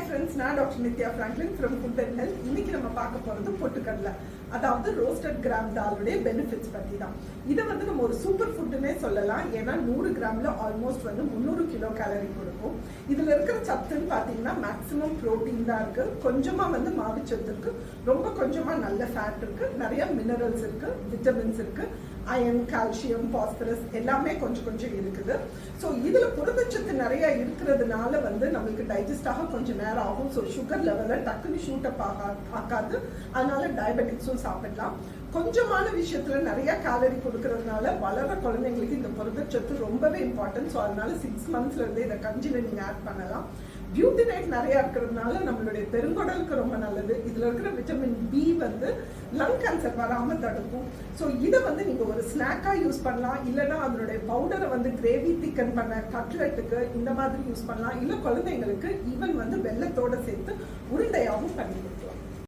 Friends, நான் doctor Nithya Franklin from food and health. இன்னைக்கு நம்ம பார்க்க போகிறது பொட்டுக்கடலை, அதாவது ரோஸ்டட் கிராம் தாலுடைய பெனிஃபிட்ஸ் பற்றி தான். இதை வந்து நம்ம ஒரு சூப்பர் ஃபுட்டுன்னே சொல்லலாம். ஏன்னா 100 கிராமில் ஆல்மோஸ்ட் வந்து 300 கிலோ கேலரி கொடுக்கும். இதில் இருக்கிற சத்துன்னு பார்த்தீங்கன்னா மேக்ஸிமம் ப்ரோட்டீன் தான் இருக்குது, கொஞ்சமாக வந்து மாவுச்சத்து இருக்குது, ரொம்ப கொஞ்சமாக நல்ல ஃபேட் இருக்குது, நிறைய மினரல்ஸ் இருக்குது, விட்டமின்ஸ் இருக்குது, அயன், கால்சியம், பாஸ்பரஸ் எல்லாமே கொஞ்சம் கொஞ்சம் இருக்குது. ஸோ இதில் புரதச்சத்து நிறைய இருக்கிறதுனால வந்து நம்மளுக்கு டைஜஸ்ட் ஆக கொஞ்சம் நேரம் ஆகும். ஸோ சுகர் லெவலை டக்குன்னு ஷூட் அப் ஆகாது, அதனால டயபெட்டிக்ஸும் சாப்பிடலாம். கொஞ்சமான விஷயத்துல நிறைய கேலரி கொடுக்கறதுனால வளர குழந்தைங்களுக்கு இந்த புரதச்சத்து ரொம்பவே இம்பார்ட்டன்ட். ஸோ அதனால 6 monthsல இருந்து இதை கஞ்சில நீங்க ஆட் பண்ணலாம். பியூட்டினேட் நிறைய இருக்கிறதுனால நம்மளுடைய பெருங்குடலுக்கு ரொம்ப நல்லது. இதுல இருக்கிற விட்டமின் பி வந்து லங் கேன்சர் வராம தடுக்கும். ஸோ இதை வந்து நீங்க ஒரு ஸ்நாக்கா யூஸ் பண்ணலாம், இல்லைன்னா அதனுடைய பவுடரை வந்து கிரேவி திக்கன் பண்ண கட்லெட்டுக்கு இந்த மாதிரி யூஸ் பண்ணலாம், இல்லை குழந்தைங்களுக்கு ஈவன் வந்து வெள்ளத்தோட சேர்த்து உருண்டையாகவும் பண்ணி கொடுக்கலாம்.